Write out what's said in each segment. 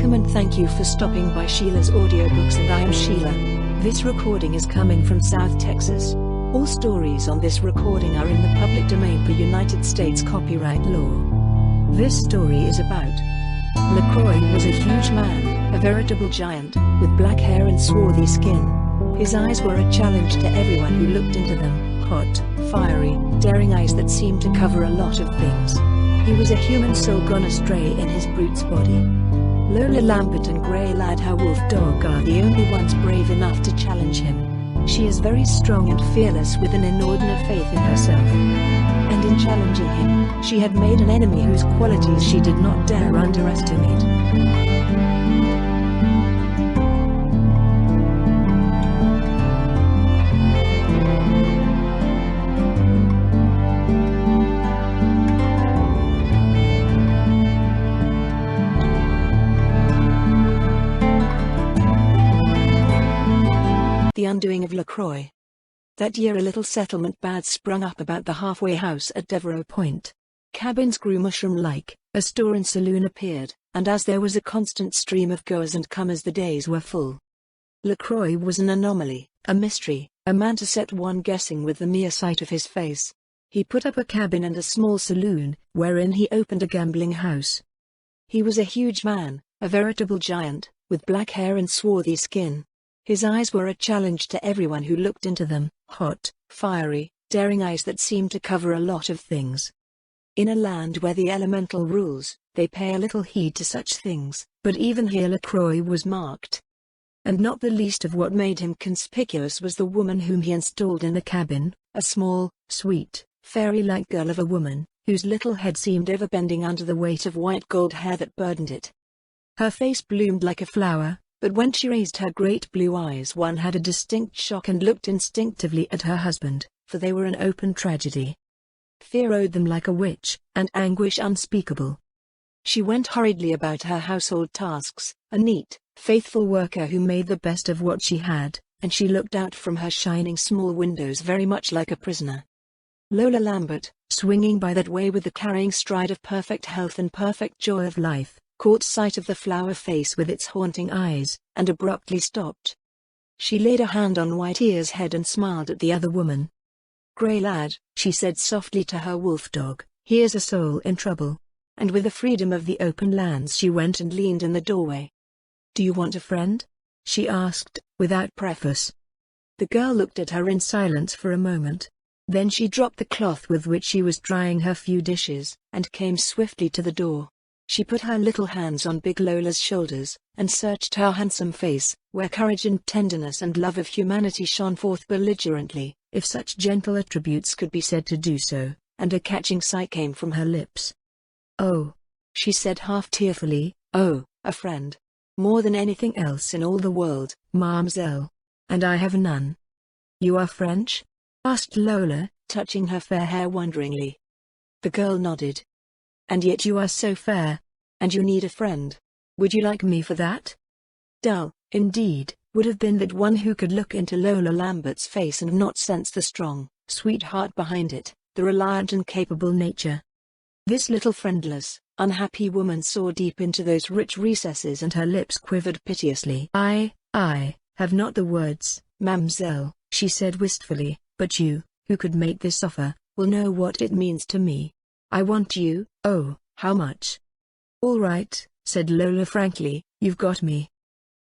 Welcome and thank you for stopping by Sheila's Audiobooks, and I am Sheila. This recording is coming from South Texas. All stories on this recording are in the public domain per United States copyright law. This story is about Le Croix was a huge man, a veritable giant, with black hair and swarthy skin. His eyes were a challenge to everyone who looked into them, hot, fiery, daring eyes that seemed to cover a lot of things. He was a human soul gone astray in his brute's body. Lola, Lambert and Grey Lad, her wolf dog, are the only ones brave enough to challenge him. She is very strong and fearless, with an inordinate faith in herself. And in challenging him, she had made an enemy whose qualities she did not dare underestimate. The Undoing of Le Croix. That year a little settlement bad sprung up about the halfway house at Devereaux Point. Cabins grew mushroom-like, a store and saloon appeared, and as there was a constant stream of goers and comers, the days were full. Le Croix was an anomaly, a mystery, a man to set one guessing with the mere sight of his face. He put up a cabin and a small saloon, wherein he opened a gambling house. He was a huge man, a veritable giant, with black hair and swarthy skin. His eyes were a challenge to everyone who looked into them, hot, fiery, daring eyes that seemed to cover a lot of things. In a land where the elemental rules, they pay a little heed to such things, but even here Le Croix was marked. And not the least of what made him conspicuous was the woman whom he installed in the cabin, a small, sweet, fairy-like girl of a woman, whose little head seemed ever bending under the weight of white gold hair that burdened it. Her face bloomed like a flower, but when she raised her great blue eyes, one had a distinct shock and looked instinctively at her husband, for they were an open tragedy. Fear owed them like a witch, and anguish unspeakable. She went hurriedly about her household tasks, a neat, faithful worker who made the best of what she had, and she looked out from her shining small windows very much like a prisoner. Lola Lambert, swinging by that way with the carrying stride of perfect health and perfect joy of life, caught sight of the flower face with its haunting eyes, and abruptly stopped. She laid a hand on White Ear's head and smiled at the other woman. "Grey Lad," she said softly to her wolf dog, "here's a soul in trouble." And with the freedom of the open lands she went and leaned in the doorway. "Do you want a friend?" she asked, without preface. The girl looked at her in silence for a moment. Then she dropped the cloth with which she was drying her few dishes, and came swiftly to the door. She put her little hands on big Lola's shoulders, and searched her handsome face, where courage and tenderness and love of humanity shone forth belligerently, if such gentle attributes could be said to do so, and a catching sigh came from her lips. "Oh," she said half tearfully, "oh, a friend. More than anything else in all the world, mademoiselle. And I have none." "You are French?" asked Lola, touching her fair hair wonderingly. The girl nodded. "And yet you are so fair. And you need a friend. Would you like me for that?" Dull, indeed, would have been that one who could look into Lola Lambert's face and not sense the strong, sweet heart behind it, the reliant and capable nature. This little friendless, unhappy woman saw deep into those rich recesses, and her lips quivered piteously. I have not the words, mademoiselle," she said wistfully, "but you, who could make this offer, will know what it means to me. I want you." "Oh, how much?" "All right," said Lola frankly, "you've got me."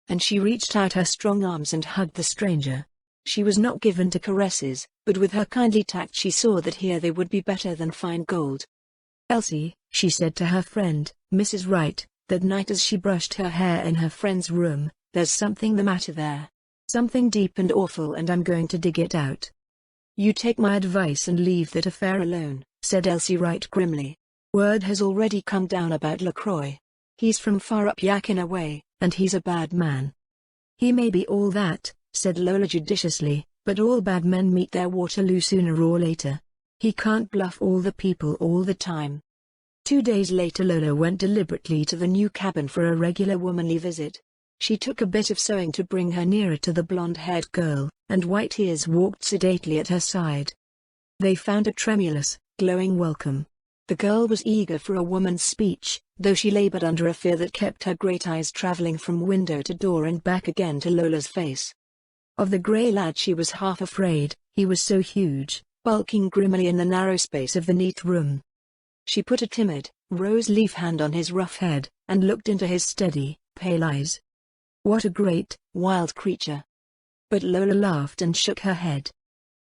And she reached out her strong arms and hugged the stranger. She was not given to caresses, but with her kindly tact she saw that here they would be better than fine gold. "Elsie," she said to her friend, Mrs. Wright, that night as she brushed her hair in her friend's room, "there's something the matter there. Something deep and awful, and I'm going to dig it out." "You take my advice and leave that affair alone," said Elsie Wright grimly. "Word has already come down about Le Croix. He's from far up Yakina way, and he's a bad man." "He may be all that," said Lola judiciously, "but all bad men meet their Waterloo sooner or later. He can't bluff all the people all the time." 2 days later Lola went deliberately to the new cabin for a regular womanly visit. She took a bit of sewing to bring her nearer to the blonde-haired girl, and White Ears walked sedately at her side. They found a tremulous, glowing welcome. The girl was eager for a woman's speech, though she labored under a fear that kept her great eyes traveling from window to door and back again to Lola's face. Of the grey lad she was half afraid. He was so huge, bulking grimly in the narrow space of the neat room. She put a timid, rose-leaf hand on his rough head, and looked into his steady, pale eyes. What a great, wild creature! But Lola laughed and shook her head.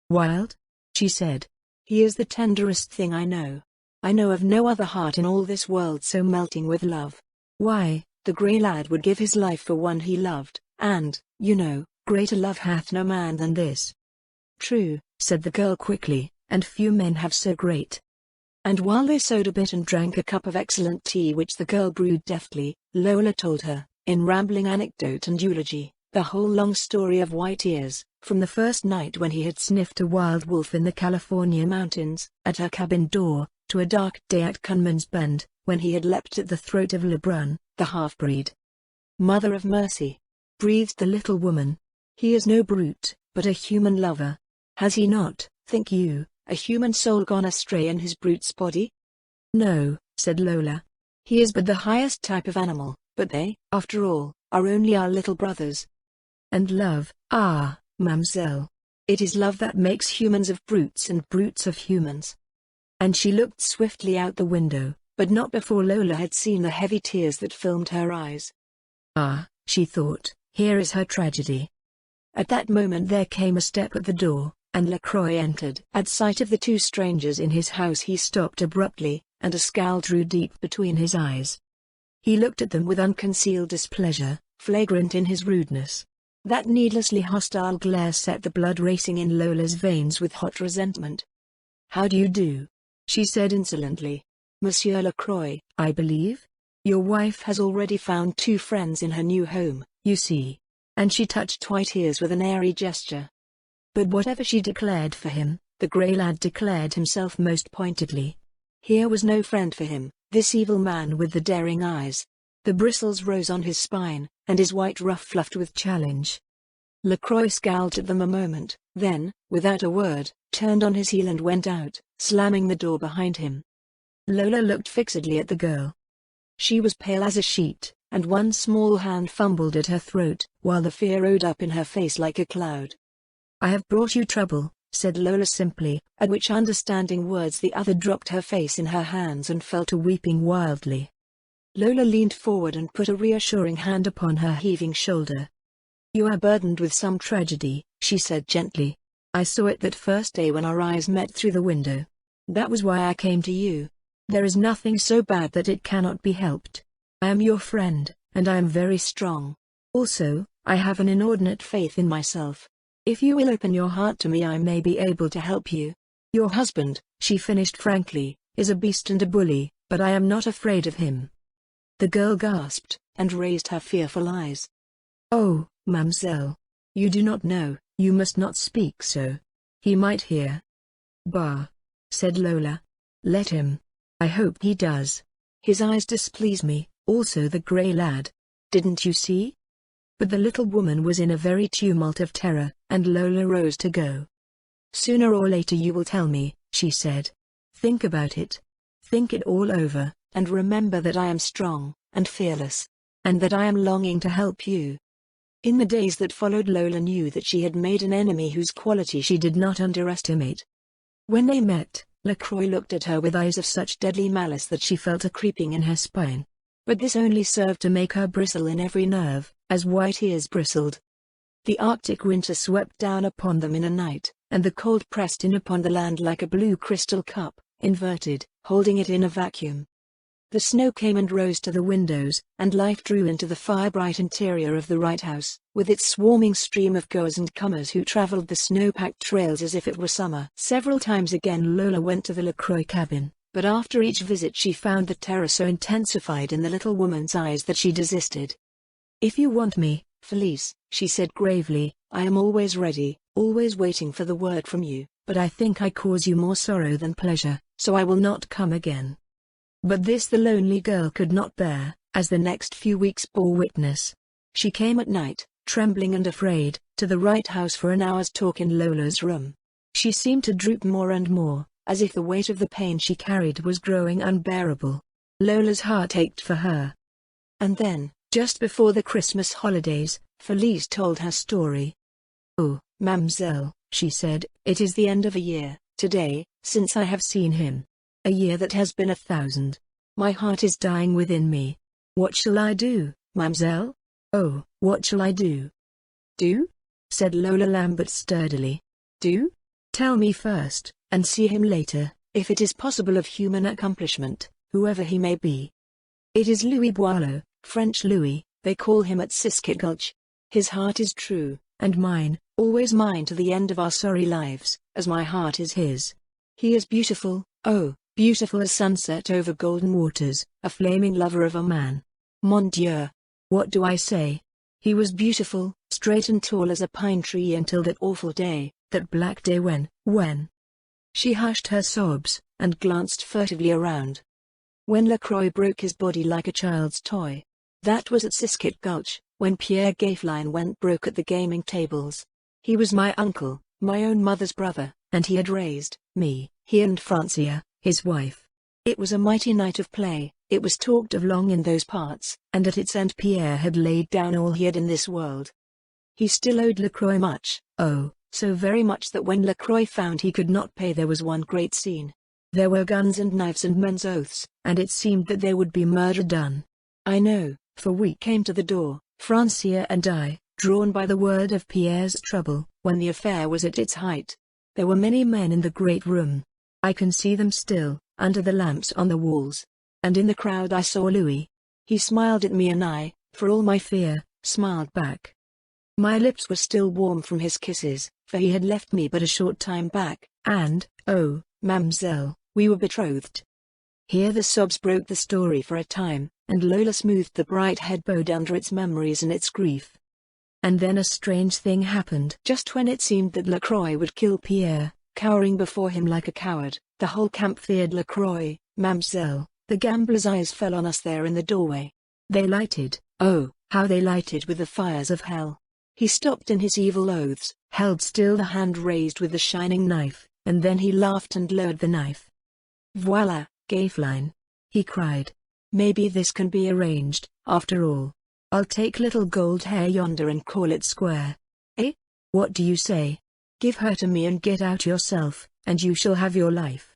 Wild? She said. He is the tenderest thing I know. I know of no other heart in all this world so melting with love. Why, the grey lad would give his life for one he loved, and, you know, greater love hath no man than this. True, said the girl quickly, and few men have so great. And while they sewed a bit and drank a cup of excellent tea which the girl brewed deftly, Lola told her, in rambling anecdote and eulogy, the whole long story of White Ears, from the first night when he had sniffed a wild wolf in the California mountains, at her cabin door, to a dark day at Cunman's Bend, when he had leapt at the throat of Lebrun, the half-breed. Mother of mercy! Breathed the little woman. He is no brute, but a human lover. Has he not, think you, a human soul gone astray in his brute's body? No, said Lola. He is but the highest type of animal, but they, after all, are only our little brothers. And love, ah, mademoiselle. It is love that makes humans of brutes and brutes of humans. And she looked swiftly out the window, but not before Lola had seen the heavy tears that filmed her eyes. Ah, she thought, here is her tragedy. At that moment there came a step at the door, and Le Croix entered. At sight of the two strangers in his house he stopped abruptly, and a scowl drew deep between his eyes. He looked at them with unconcealed displeasure, flagrant in his rudeness. That needlessly hostile glare set the blood racing in Lola's veins with hot resentment. How do you do? She said insolently. Monsieur Le Croix, I believe? Your wife has already found two friends in her new home, you see. And she touched White Ears with an airy gesture. But whatever she declared for him, the grey lad declared himself most pointedly. Here was no friend for him, this evil man with the daring eyes. The bristles rose on his spine, and his white ruff fluffed with challenge. Le Croix scowled at them a moment, then, without a word, turned on his heel and went out, slamming the door behind him. Lola looked fixedly at the girl. She was pale as a sheet, and one small hand fumbled at her throat, while the fear rode up in her face like a cloud. I have brought you trouble, said Lola simply, at which understanding words the other dropped her face in her hands and fell to weeping wildly. Lola leaned forward and put a reassuring hand upon her heaving shoulder. You are burdened with some tragedy, she said gently. I saw it that first day when our eyes met through the window. That was why I came to you. There is nothing so bad that it cannot be helped. I am your friend, and I am very strong. Also, I have an inordinate faith in myself. If you will open your heart to me I may be able to help you. Your husband, she finished frankly, is a beast and a bully, but I am not afraid of him. The girl gasped, and raised her fearful eyes. Oh, mademoiselle. You do not know, you must not speak so. He might hear. Bah, said Lola. Let him. I hope he does. His eyes displease me, also the grey lad. Didn't you see? But the little woman was in a very tumult of terror, and Lola rose to go. Sooner or later you will tell me, she said. Think about it. Think it all over, and remember that I am strong, and fearless, and that I am longing to help you. In the days that followed Lola knew that she had made an enemy whose quality she did not underestimate. When they met, Le Croix looked at her with eyes of such deadly malice that she felt a creeping in her spine. But this only served to make her bristle in every nerve, as White Ears bristled. The Arctic winter swept down upon them in a night, and the cold pressed in upon the land like a blue crystal cup, inverted, holding it in a vacuum. The snow came and rose to the windows, and life drew into the fire-bright interior of the Wright house, with its swarming stream of goers and comers who traveled the snow-packed trails as if it were summer. Several times again Lola went to the Le Croix cabin, but after each visit she found the terror so intensified in the little woman's eyes that she desisted. If you want me, Felice, she said gravely, I am always ready, always waiting for the word from you, but I think I cause you more sorrow than pleasure, so I will not come again. But this the lonely girl could not bear, as the next few weeks bore witness. She came at night, trembling and afraid, to the Wright house for an hour's talk in Lola's room. She seemed to droop more and more, as if the weight of the pain she carried was growing unbearable. Lola's heart ached for her. And then, just before the Christmas holidays, Felice told her story. "Oh, mademoiselle," she said, "it is the end of a year, today, since I have seen him. A year that has been 1,000. My heart is dying within me. What shall I do, mademoiselle? Oh, what shall I do?" "Do?" said Lola Lambert sturdily. "Do? Tell me first, and see him later, if it is possible of human accomplishment, whoever he may be." "It is Louis Boileau, French Louis, they call him at Siskett Gulch. His heart is true, and mine, always mine to the end of our sorry lives, as my heart is his. He is beautiful, oh, beautiful as sunset over golden waters, a flaming lover of a man. Mon Dieu! What do I say? He was beautiful, straight and tall as a pine tree until that awful day, that black day when. She hushed her sobs, and glanced furtively around. "When Le Croix broke his body like a child's toy. That was at Siskett Gulch, when Pierre Gaffeline went broke at the gaming tables. He was my uncle, my own mother's brother, and he had raised me, he and Francia, his wife. It was a mighty night of play, it was talked of long in those parts, and at its end Pierre had laid down all he had in this world. He still owed Le Croix much, oh, so very much that when Le Croix found he could not pay there was one great scene. There were guns and knives and men's oaths, and it seemed that there would be murder done. I know, for we came to the door, Francia and I, drawn by the word of Pierre's trouble, when the affair was at its height. There were many men in the great room. I can see them still, under the lamps on the walls. And in the crowd I saw Louis. He smiled at me and I, for all my fear, smiled back. My lips were still warm from his kisses, for he had left me but a short time back, and, oh, mademoiselle, we were betrothed." Here the sobs broke the story for a time, and Lola smoothed the bright head bowed under its memories and its grief. And then a strange thing happened. Just when it seemed that Le Croix would kill Pierre, cowering before him like a coward, the whole camp feared Le Croix, mademoiselle. The gamblers' eyes fell on us there in the doorway. They lighted, oh, how they lighted with the fires of hell. He stopped in his evil oaths, held still the hand raised with the shining knife, and then he laughed and lowered the knife. "Voila, Gaffeline!" he cried. "Maybe this can be arranged, after all. I'll take little gold hair yonder and call it square. Eh? What do you say? Give her to me and get out yourself, and you shall have your life."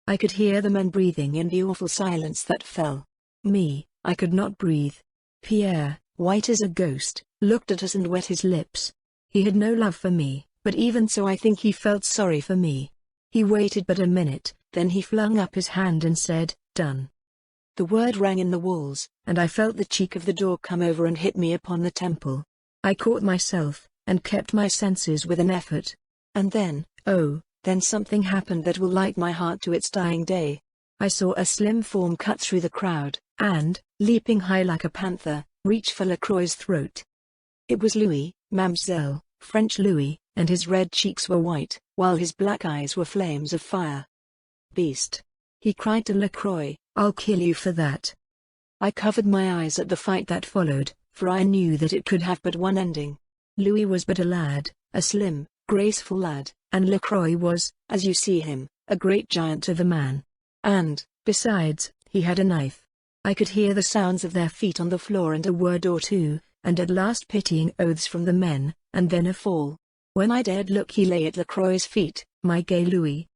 I could hear the men breathing in the awful silence that fell. I could not breathe. Pierre, white as a ghost, looked at us and wet his lips. He had no love for me, but even so I think he felt sorry for me. He waited but a minute, then he flung up his hand and said, "Done." The word rang in the walls, and I felt the cheek of the door come over and hit me upon the temple. I caught myself, and kept my senses with an effort. And then, oh, then something happened that will light my heart to its dying day. I saw a slim form cut through the crowd, and, leaping high like a panther, reach for Le Croix's throat. It was Louis, mademoiselle, French Louis, and his red cheeks were white, while his black eyes were flames of fire. "Beast!" he cried to Le Croix, "I'll kill you for that." I covered my eyes at the fight that followed, for I knew that it could have but one ending. Louis was but a lad, a slim, graceful lad, and Le Croix was, as you see him, a great giant of a man. And, besides, he had a knife. I could hear the sounds of their feet on the floor and a word or two, and at last pitying oaths from the men, and then a fall. When I dared look he lay at Le Croix's feet, my gay Louis.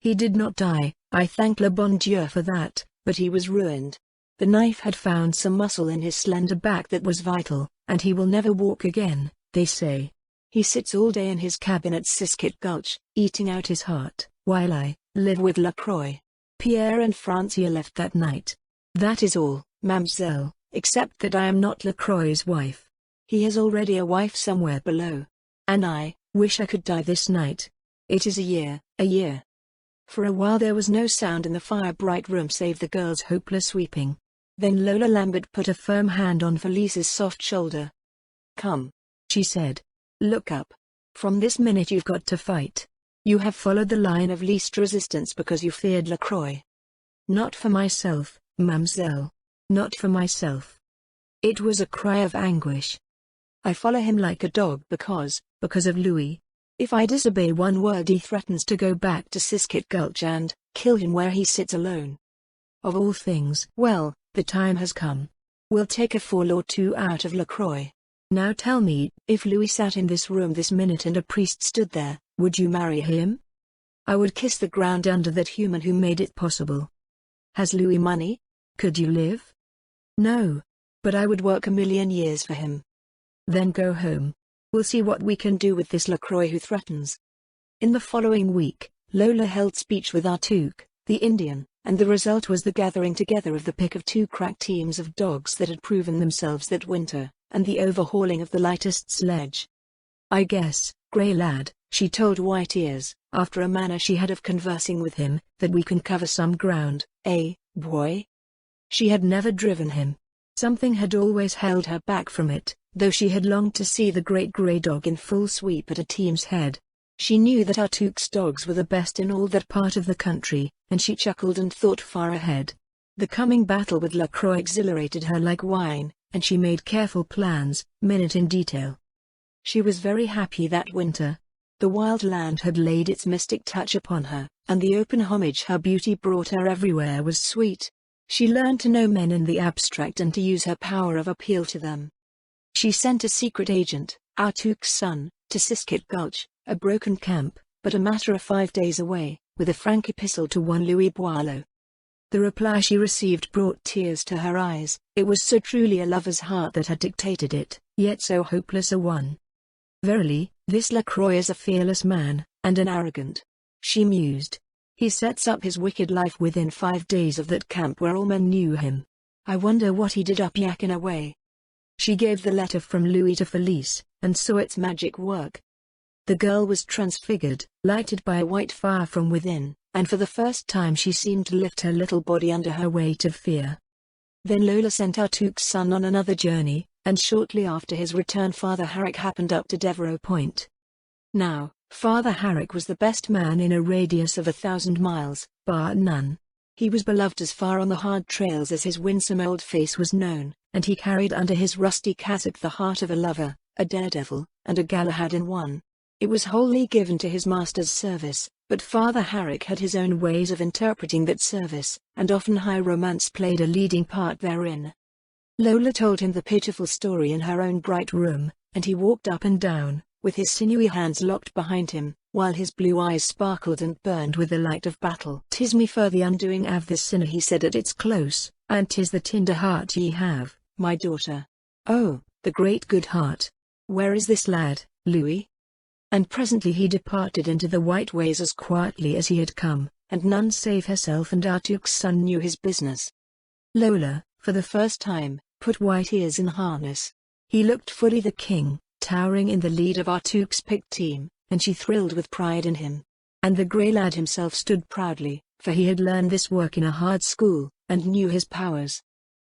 He did not die, I thank le bon Dieu for that, but he was ruined. The knife had found some muscle in his slender back that was vital, and he will never walk again, they say. He sits all day in his cabin at Siskett Gulch, eating out his heart, while I live with Le Croix. Pierre and Francia left that night. That is all, mademoiselle, except that I am not Le Croix's wife. He has already a wife somewhere below. And I wish I could die this night. It is a year, a year. For a while there was no sound in the fire-bright room save the girls' hopeless weeping. Then Lola Lambert put a firm hand on Felice's soft shoulder. "Come," she said. "Look up. From this minute you've got to fight. You have followed the line of least resistance because you feared Le Croix. Not for myself, mademoiselle. Not for myself." It was a cry of anguish. "I follow him like a dog because of Louis. If I disobey one word he threatens to go back to Siskett Gulch and kill him where he sits alone." Of all things. Well, the time has come. We'll take a fall or two out of Le Croix. Now tell me, if Louis sat in this room this minute and a priest stood there, would you marry him? I would kiss the ground under that human who made it possible. Has Louis money? Could you live? No. But I would work 1,000,000 years for him. Then go home. We'll see what we can do with this Le Croix who threatens. In the following week, Lola held speech with Artuk, the Indian, and the result was the gathering together of the pick of 2 crack teams of dogs that had proven themselves that winter, and the overhauling of the lightest sledge. I guess, Grey Lad, she told White Ears, after a manner she had of conversing with him, that we can cover some ground, eh, boy? She had never driven him. Something had always held her back from it, though she had longed to see the great grey dog in full sweep at a team's head. She knew that Artuk's dogs were the best in all that part of the country, and she chuckled and thought far ahead. The coming battle with Le Croix exhilarated her like wine, and she made careful plans, minute in detail. She was very happy that winter. The wild land had laid its mystic touch upon her, and the open homage her beauty brought her everywhere was sweet. She learned to know men in the abstract and to use her power of appeal to them. She sent a secret agent, Artuk's son, to Siskit Gulch, a broken camp, but a matter of 5 days away, with a frank epistle to one Louis Boileau. The reply she received brought tears to her eyes. It was so truly a lover's heart that had dictated it, yet so hopeless a one. Verily, this Le Croix is a fearless man, and an arrogant. She mused. He sets up his wicked life within 5 days of that camp where all men knew him. I wonder what he did up yakking away. She gave the letter from Louis to Felice, and saw its magic work. The girl was transfigured, lighted by a white fire from within, and for the first time she seemed to lift her little body under her weight of fear. Then Lola sent Artuk's son on another journey, and shortly after his return Father Harrick happened up to Devereux Point. Now, Father Harrick was the best man in a radius of 1,000 miles, bar none. He was beloved as far on the hard trails as his winsome old face was known, and he carried under his rusty cassock the heart of a lover, a daredevil, and a Galahad in one. It was wholly given to his master's service, but Father Harrick had his own ways of interpreting that service, and often high romance played a leading part therein. Lola told him the pitiful story in her own bright room, and he walked up and down, with his sinewy hands locked behind him, while his blue eyes sparkled and burned with the light of battle. "'Tis me for the undoing of this sinner," he said at its close, "and 'tis the tender heart ye have, my daughter. Oh, the great good heart! Where is this lad, Louis?" And presently he departed into the white ways as quietly as he had come, and none save herself and Artuk's son knew his business. Lola, for the first time, put White Ears in harness. He looked fully the king, towering in the lead of Artuk's picked team, and she thrilled with pride in him. And the grey lad himself stood proudly, for he had learned this work in a hard school, and knew his powers.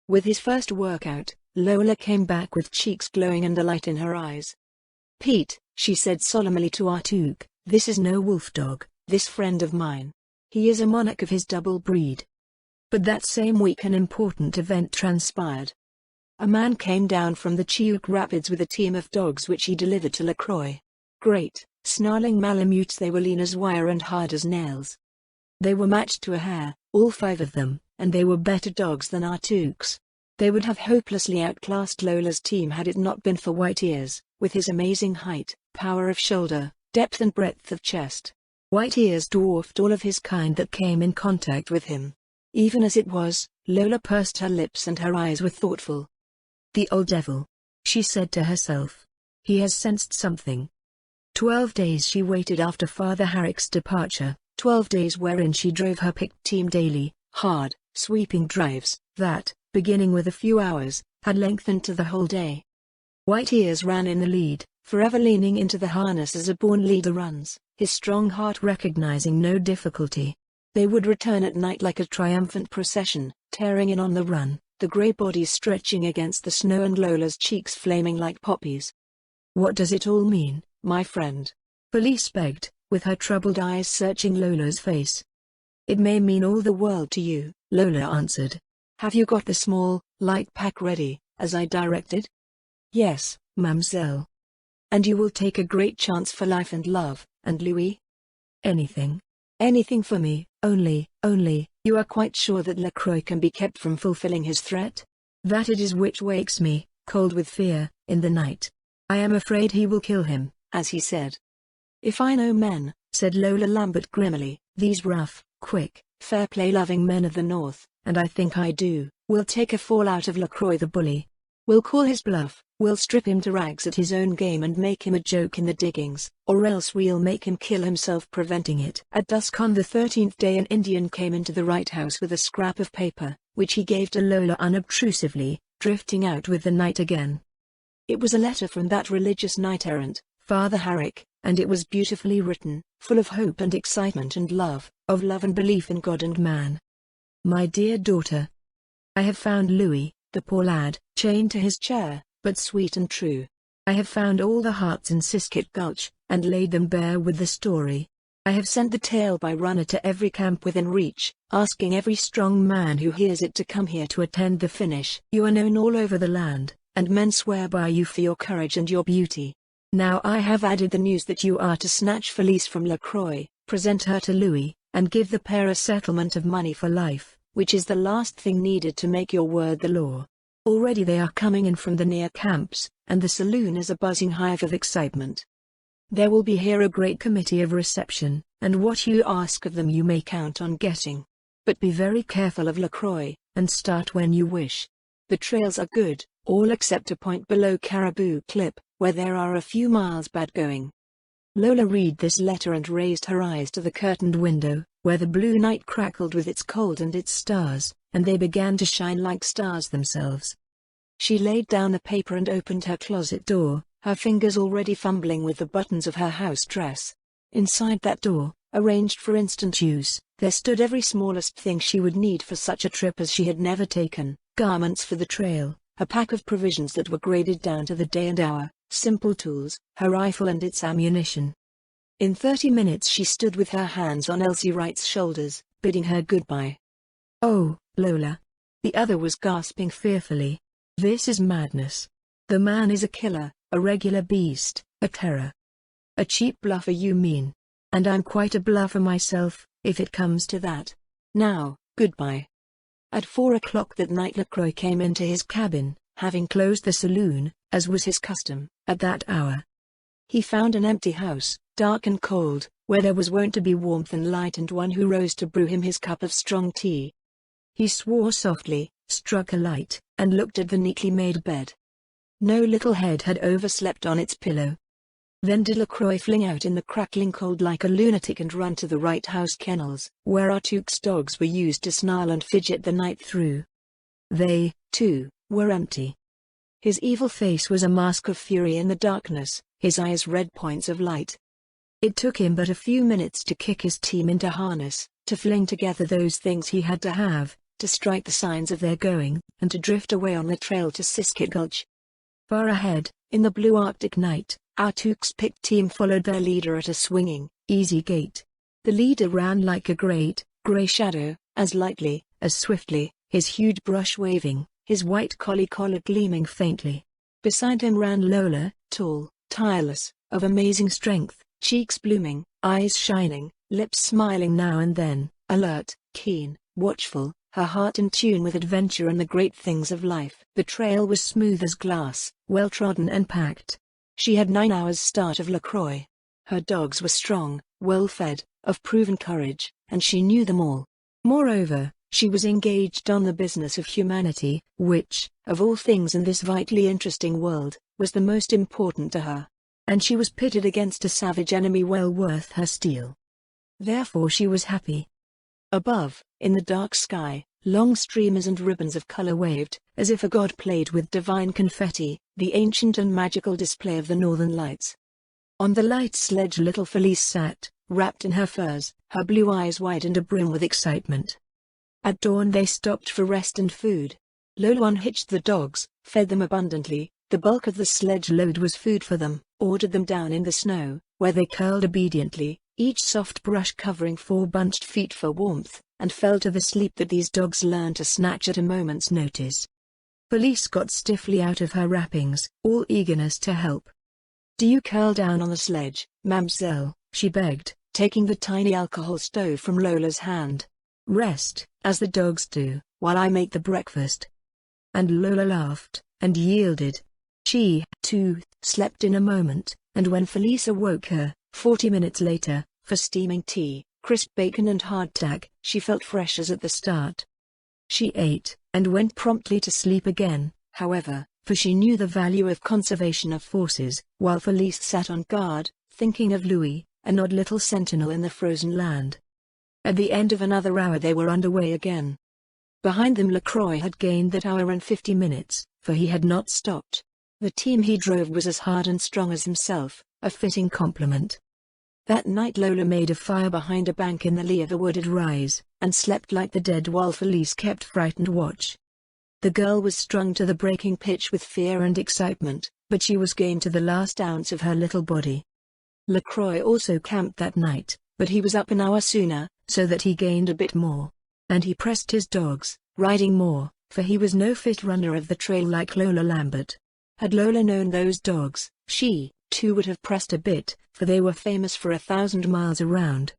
With his first workout, Lola came back with cheeks glowing and a light in her eyes. "Pete," she said solemnly to Artuk, "this is no wolf dog, this friend of mine. He is a monarch of his double breed." But that same week an important event transpired. A man came down from the Chiouk Rapids with a team of dogs which he delivered to Le Croix. Great, snarling Malamutes, they were lean as wire and hard as nails. They were matched to a hair, all 5 of them, and they were better dogs than Artuk's. They would have hopelessly outclassed Lola's team had it not been for White Ears, with his amazing height, power of shoulder, depth and breadth of chest. White Ears dwarfed all of his kind that came in contact with him. Even as it was, Lola pursed her lips and her eyes were thoughtful. "The old devil," she said to herself. "He has sensed something." 12 days she waited after Father Harrick's departure, 12 days wherein she drove her picked team daily, hard, sweeping drives, that, beginning with a few hours, had lengthened to the whole day. White Ears ran in the lead, forever leaning into the harness as a born leader runs, his strong heart recognizing no difficulty. They would return at night like a triumphant procession, tearing in on the run, the grey bodies stretching against the snow and Lola's cheeks flaming like poppies. "What does it all mean, my friend?" Felice begged, with her troubled eyes searching Lola's face. "It may mean all the world to you," Lola answered. "Have you got the small, light pack ready, as I directed?" "Yes, mademoiselle." "And you will take a great chance for life and love, and Louis?" "Anything. Anything for me, only, You are quite sure that Le Croix can be kept from fulfilling his threat? That it is which wakes me, cold with fear, in the night. I am afraid he will kill him, as he said. If I know men, said Lola Lambert grimly, these rough, quick, fair play-loving men of the North, and I think I do, will take a fall out of Le Croix the bully. We'll call his bluff, we'll strip him to rags at his own game and make him a joke in the diggings, or else we'll make him kill himself preventing it. At dusk on the 13th day an Indian came into the Right House with a scrap of paper, which he gave to Lola unobtrusively, drifting out with the night again. It was a letter from that religious knight-errant, Father Herrick, and it was beautifully written, full of hope and excitement and love, of love and belief in God and man. My dear daughter, I have found Louis, the poor lad, chained to his chair, but sweet and true. I have found all the hearts in Siskett Gulch, and laid them bare with the story. I have sent the tale by runner to every camp within reach, asking every strong man who hears it to come here to attend the finish. You are known all over the land, and men swear by you for your courage and your beauty. Now I have added the news that you are to snatch Felice from Le Croix, present her to Louis, and give the pair a settlement of money for life, which is the last thing needed to make your word the law. Already they are coming in from the near camps, and the saloon is a buzzing hive of excitement. There will be here a great committee of reception, and what you ask of them you may count on getting. But be very careful of Le Croix, and start when you wish. The trails are good, all except a point below Caribou Clip, where there are a few miles bad going. Lola read this letter and raised her eyes to the curtained window, where the blue night crackled with its cold and its stars, and they began to shine like stars themselves. She laid down the paper and opened her closet door, her fingers already fumbling with the buttons of her house dress. Inside that door, arranged for instant use, there stood every smallest thing she would need for such a trip as she had never taken, garments for the trail, a pack of provisions that were graded down to the day and hour, simple tools, her rifle and its ammunition. In 30 minutes she stood with her hands on Elsie Wright's shoulders, bidding her goodbye. "Oh, Lola." The other was gasping fearfully. "This is madness. The man is a killer, a regular beast, a terror." "A cheap bluffer you mean. And I'm quite a bluffer myself, if it comes to that. Now, goodbye." At 4 o'clock that night Le Croix came into his cabin, having closed the saloon, as was his custom, at that hour. He found an empty house, dark and cold, where there was wont to be warmth and light and one who rose to brew him his cup of strong tea. He swore softly, struck a light, and looked at the neatly made bed. No little head had overslept on its pillow. Then did Le Croix fling out in the crackling cold like a lunatic and run to the Right House kennels, where Artoux's dogs were used to snarl and fidget the night through. They, too, were empty. His evil face was a mask of fury in the darkness, his eyes red points of light. It took him but a few minutes to kick his team into harness, to fling together those things he had to have, to strike the signs of their going, and to drift away on the trail to Siskett Gulch. Far ahead, in the blue Arctic night, Artoux's picked team followed their leader at a swinging, easy gait. The leader ran like a great, grey shadow, as lightly, as swiftly, his huge brush waving, his white collie collar gleaming faintly. Beside him ran Lola, tall, tireless, of amazing strength, cheeks blooming, eyes shining, lips smiling now and then, alert, keen, watchful, her heart in tune with adventure and the great things of life. The trail was smooth as glass, well trodden and packed. She had 9 hours' start of Le Croix. Her dogs were strong, well fed, of proven courage, and she knew them all. Moreover, she was engaged on the business of humanity, which, of all things in this vitally interesting world, was the most important to her. And she was pitted against a savage enemy well worth her steel. Therefore she was happy. Above, in the dark sky, long streamers and ribbons of color waved, as if a god played with divine confetti, the ancient and magical display of the northern lights. On the light sledge little Felice sat, wrapped in her furs, her blue eyes wide and abrim with excitement. At dawn they stopped for rest and food. Lola unhitched the dogs, fed them abundantly, the bulk of the sledge load was food for them, ordered them down in the snow, where they curled obediently, each soft brush covering 4 bunched feet for warmth, and fell to the sleep that these dogs learned to snatch at a moment's notice. Felice got stiffly out of her wrappings, all eagerness to help. "Do you curl down on the sledge, Mamselle?" she begged, taking the tiny alcohol stove from Lola's hand. Rest, as the dogs do, while I make the breakfast." And Lola laughed, and yielded. She, too, slept in a moment, and when Felice awoke her, 40 minutes later, for steaming tea, crisp bacon and hardtack, she felt fresh as at the start. She ate, and went promptly to sleep again, however, for she knew the value of conservation of forces, while Felice sat on guard, thinking of Louis, an odd little sentinel in the frozen land. At the end of another hour they were underway again. Behind them Le Croix had gained that hour and 50 minutes, for he had not stopped. The team he drove was as hard and strong as himself, a fitting compliment. That night Lola made a fire behind a bank in the lee of a wooded rise, and slept like the dead while Felice kept frightened watch. The girl was strung to the breaking pitch with fear and excitement, but she was game to the last ounce of her little body. Le Croix also camped that night, but he was up an hour sooner, so that he gained a bit more. And he pressed his dogs, riding more, for he was no fit runner of the trail like Lola Lambert. Had Lola known those dogs, she, too, would have pressed a bit, for they were famous for 1,000 miles around.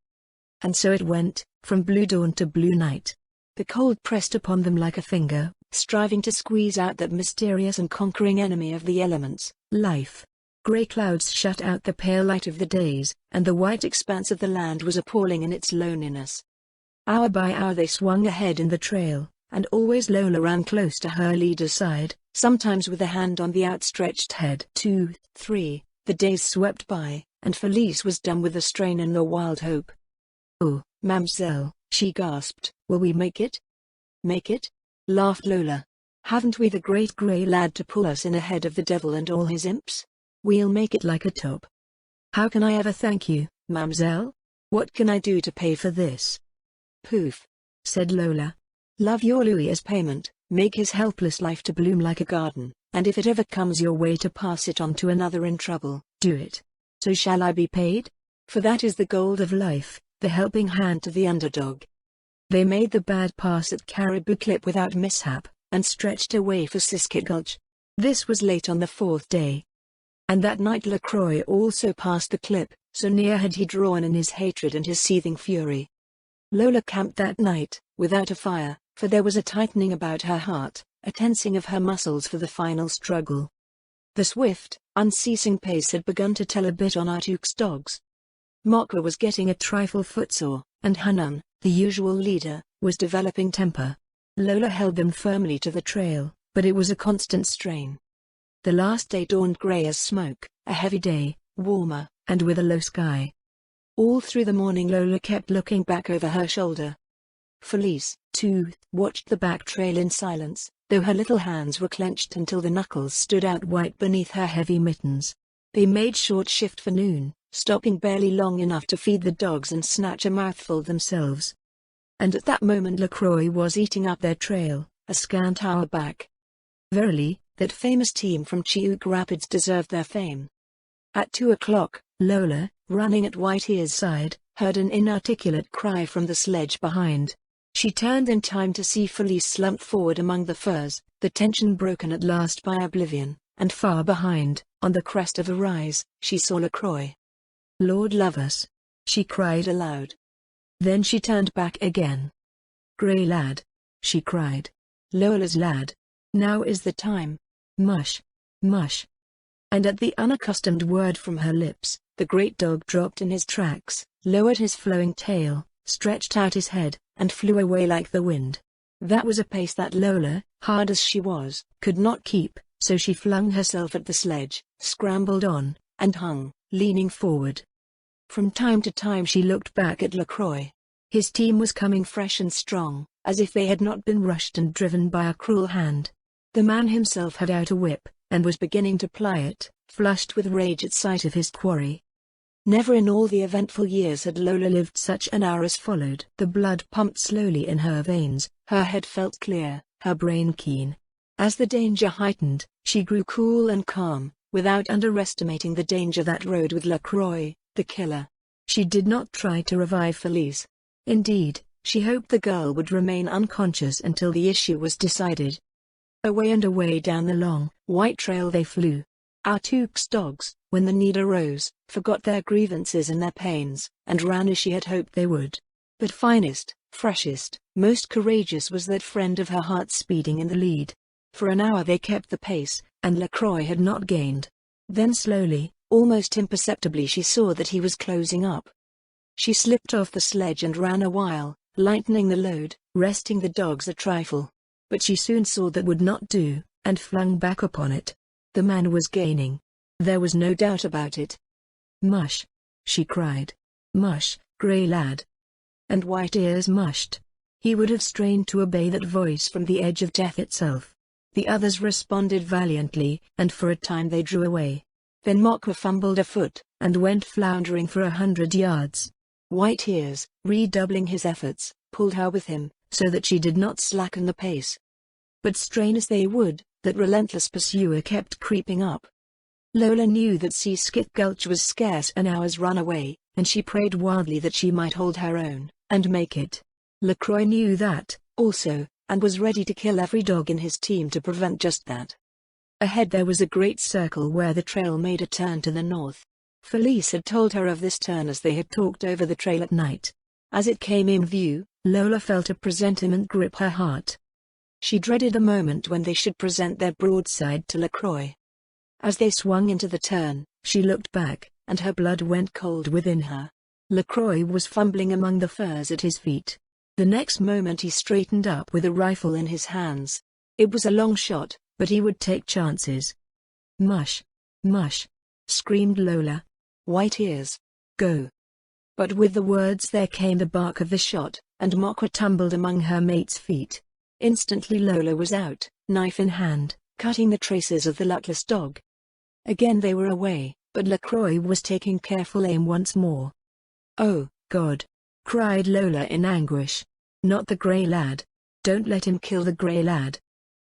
And so it went, from blue dawn to blue night. The cold pressed upon them like a finger, striving to squeeze out that mysterious and conquering enemy of the elements, life. Grey clouds shut out the pale light of the days, and the white expanse of the land was appalling in its loneliness. Hour by hour they swung ahead in the trail, and always Lola ran close to her leader's side, sometimes with a hand on the outstretched head. 2, 3, the days swept by, and Felice was dumb with the strain and the wild hope. "Oh, Mamselle," she gasped, "will we make it?" "Make it?" laughed Lola. "Haven't we the great grey lad to pull us in ahead of the devil and all his imps? We'll make it like a top." "How can I ever thank you, Mamselle? What can I do to pay for this?" "Poof," said Lola. "Love your Louis as payment, make his helpless life to bloom like a garden, and if it ever comes your way to pass it on to another in trouble, do it. So shall I be paid? For that is the gold of life, the helping hand to the underdog." They made the bad pass at Caribou Clip without mishap, and stretched away for Siskit Gulch. This was late on the 4th day. And that night Le Croix also passed the clip, so near had he drawn in his hatred and his seething fury. Lola camped that night, without a fire, for there was a tightening about her heart, a tensing of her muscles for the final struggle. The swift, unceasing pace had begun to tell a bit on Artuk's dogs. Mokka was getting a trifle footsore, and Hanan, the usual leader, was developing temper. Lola held them firmly to the trail, but it was a constant strain. The last day dawned grey as smoke, a heavy day, warmer, and with a low sky. All through the morning Lola kept looking back over her shoulder. Felice, too, watched the back trail in silence, though her little hands were clenched until the knuckles stood out white beneath her heavy mittens. They made short shift for noon, stopping barely long enough to feed the dogs and snatch a mouthful themselves. And at that moment Le Croix was eating up their trail, a scant hour back. Verily, that famous team from Chiouk Rapids deserved their fame. At 2 o'clock, Lola, running at Whiteear's side, heard an inarticulate cry from the sledge behind. She turned in time to see Felice slumped forward among the firs, the tension broken at last by oblivion, and far behind, on the crest of a rise, she saw Le Croix. "Lord love us!" she cried aloud. Then she turned back again. "Grey lad!" she cried. "Lola's lad! Now is the time! Mush! Mush!" And at the unaccustomed word from her lips, the great dog dropped in his tracks, lowered his flowing tail, stretched out his head, and flew away like the wind. That was a pace that Lola, hard as she was, could not keep, so she flung herself at the sledge, scrambled on, and hung, leaning forward. From time to time she looked back at Le Croix. His team was coming fresh and strong, as if they had not been rushed and driven by a cruel hand. The man himself had out a whip, and was beginning to ply it, flushed with rage at sight of his quarry. Never in all the eventful years had Lola lived such an hour as followed. The blood pumped slowly in her veins, her head felt clear, her brain keen. As the danger heightened, she grew cool and calm, without underestimating the danger that rode with Le Croix, the killer. She did not try to revive Felice. Indeed, she hoped the girl would remain unconscious until the issue was decided. Away and away down the long, white trail they flew. Artuk's dogs, when the need arose, forgot their grievances and their pains, and ran as she had hoped they would. But finest, Freshest, most courageous was that friend of her heart speeding in the lead. For an hour they kept the pace, and Le Croix had not gained. Then slowly, almost imperceptibly, she saw that he was closing up. She slipped off the sledge and ran a while, lightening the load, resting the dogs a trifle. But she soon saw that would not do, and flung back upon it. The man was gaining. There was no doubt about it. "Mush!" she cried. "Mush, grey lad!" And White Ears mushed. He would have strained to obey that voice from the edge of death itself. The others responded valiantly, and for a time they drew away. Then Mokwa fumbled a foot, and went floundering for 100 yards. White Ears, redoubling his efforts, pulled her with him, so that she did not slacken the pace. But strain as they would, that relentless pursuer kept creeping up. Lola knew that Seaskip Gulch was scarce an hour's run away, and she prayed wildly that she might hold her own, and make it. Le Croix knew that, also, and was ready to kill every dog in his team to prevent just that. Ahead there was a great circle where the trail made a turn to the north. Felice had told her of this turn as they had talked over the trail at night. As it came in view, Lola felt a presentiment grip her heart. She dreaded the moment when they should present their broadside to Le Croix. As they swung into the turn, she looked back, and her blood went cold within her. Le Croix was fumbling among the furs at his feet. The next moment he straightened up with a rifle in his hands. It was a long shot, but he would take chances. "Mush! Mush!" screamed Lola. "White Ears, go!" But with the words there came the bark of the shot, and Mokwa tumbled among her mate's feet. Instantly Lola was out, knife in hand, cutting the traces of the luckless dog. Again they were away, but Le Croix was taking careful aim once more. "Oh, God!" cried Lola in anguish. "Not the grey lad. Don't let him kill the grey lad."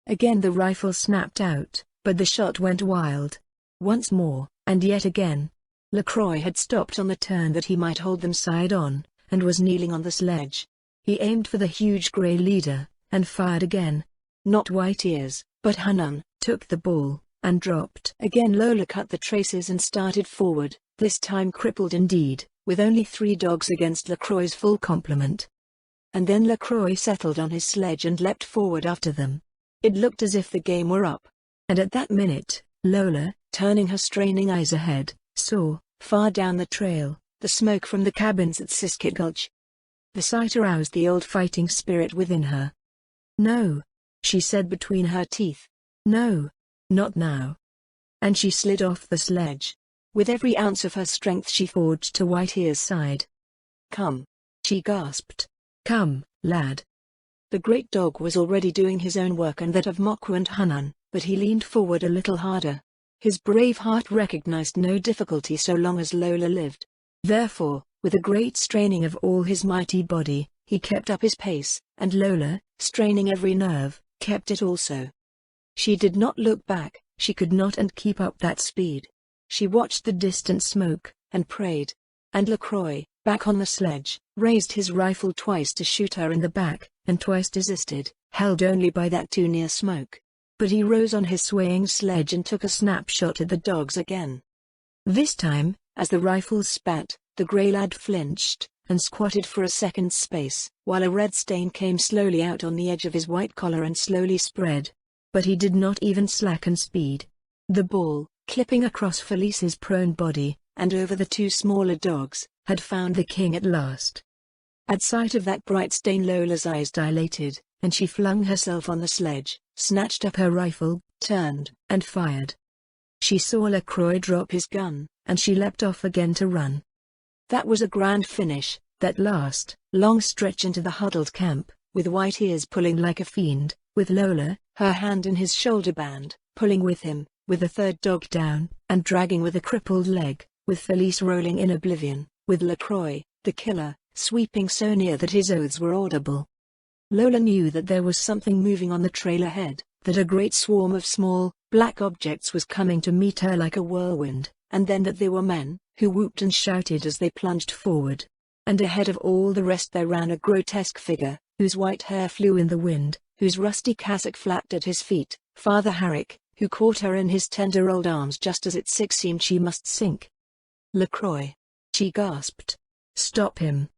Again the rifle snapped out, but the shot went wild. Once more, and yet again. Le Croix had stopped on the turn that he might hold them side on, and was kneeling on the sledge. He aimed for the huge grey leader, and fired again. Not White Ears, but Hanun, took the ball, and dropped. Again Lola cut the traces and started forward, this time crippled indeed, with only 3 dogs against Le Croix's full complement. And then Le Croix settled on his sledge and leapt forward after them. It looked as if the game were up. And at that minute, Lola, turning her straining eyes ahead, saw, far down the trail, the smoke from the cabins at Seaskip Gulch. The sight aroused the old fighting spirit within her. "No," she said between her teeth. "No, not now." And she slid off the sledge. With every ounce of her strength she forged to White Ears' side. "Come," she gasped. "Come, lad." The great dog was already doing his own work and that of Mokwa and Hanun, but he leaned forward a little harder. His brave heart recognized no difficulty so long as Lola lived. Therefore, with a great straining of all his mighty body, he kept up his pace, and Lola, straining every nerve, kept it also. She did not look back, she could not and keep up that speed. She watched the distant smoke, and prayed. And Le Croix, back on the sledge, raised his rifle twice to shoot her in the back, and twice desisted, held only by that too near smoke. But he rose on his swaying sledge and took a snapshot at the dogs again. This time, as the rifle spat, the grey lad flinched, and squatted for a second's space, while a red stain came slowly out on the edge of his white collar and slowly spread. But he did not even slacken speed. The ball, clipping across Felice's prone body, and over the 2 smaller dogs, had found the king at last. At sight of that bright stain Lola's eyes dilated, and she flung herself on the sledge, snatched up her rifle, turned, and fired. She saw Le Croix drop his gun, and she leapt off again to run. That was a grand finish, that last, long stretch into the huddled camp, with White Ears pulling like a fiend, with Lola, her hand in his shoulder band, pulling with him, with the 3rd dog down, and dragging with a crippled leg, with Felice rolling in oblivion, with Le Croix, the killer, sweeping so near that his oaths were audible. Lola knew that there was something moving on the trail ahead, that a great swarm of small, black objects was coming to meet her like a whirlwind, and then that they were men, who whooped and shouted as they plunged forward. And ahead of all the rest there ran a grotesque figure, whose white hair flew in the wind, whose rusty cassock flapped at his feet, Father Herrick, who caught her in his tender old arms just as it seemed she must sink. "Le Croix!" she gasped. "Stop him!"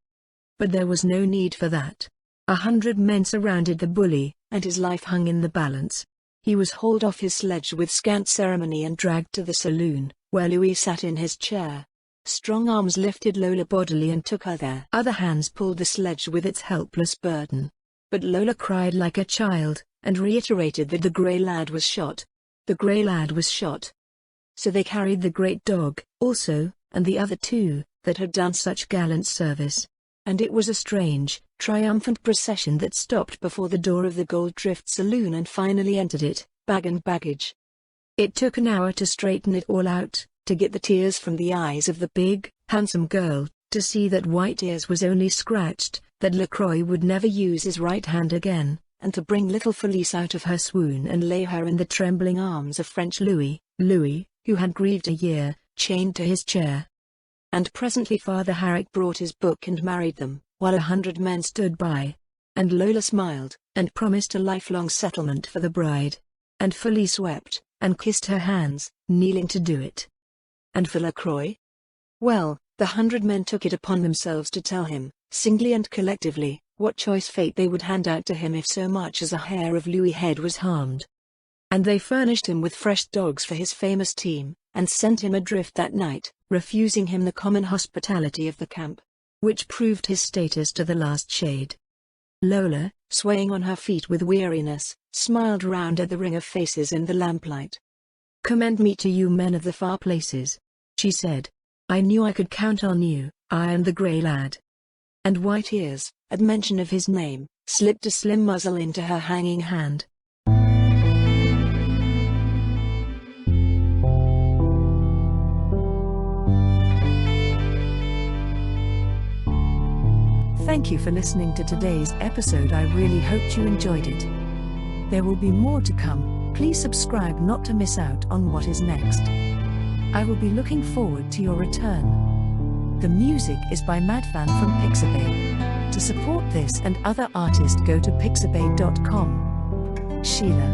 But there was no need for that. 100 men surrounded the bully, and his life hung in the balance. He was hauled off his sledge with scant ceremony and dragged to the saloon, where Louis sat in his chair. Strong arms lifted Lola bodily and took her there. Other hands pulled the sledge with its helpless burden. But Lola cried like a child, and reiterated that the grey lad was shot. The grey lad was shot. So they carried the great dog, also, and the other two, that had done such gallant service. And it was a strange, triumphant procession that stopped before the door of the Gold Drift Saloon and finally entered it, bag and baggage. It took an hour to straighten it all out, to get the tears from the eyes of the big, handsome girl, to see that White Ears was only scratched, that Le Croix would never use his right hand again, and to bring little Felice out of her swoon and lay her in the trembling arms of French Louis, who had grieved a year, chained to his chair. And presently Father Harrick brought his book and married them, while 100 men stood by. And Lola smiled, and promised a lifelong settlement for the bride. And Felice wept, and kissed her hands, kneeling to do it. And for Le Croix? Well, the 100 men took it upon themselves to tell him, singly and collectively, what choice fate they would hand out to him if so much as a hair of Louis' head was harmed. And they furnished him with fresh dogs for his famous team, and sent him adrift that night, refusing him the common hospitality of the camp, which proved his status to the last shade. Lola, swaying on her feet with weariness, smiled round at the ring of faces in the lamplight. "Commend me to you men of the far places," she said. "I knew I could count on you, I and the grey lad." And White Ears, at mention of his name, slipped a slim muzzle into her hanging hand. Thank you for listening to today's episode. I really hoped you enjoyed it. There will be more to come. Please subscribe not to miss out on what is next. I will be looking forward to your return. The music is by Madfan from Pixabay. To support this and other artists, go to pixabay.com. Sheila.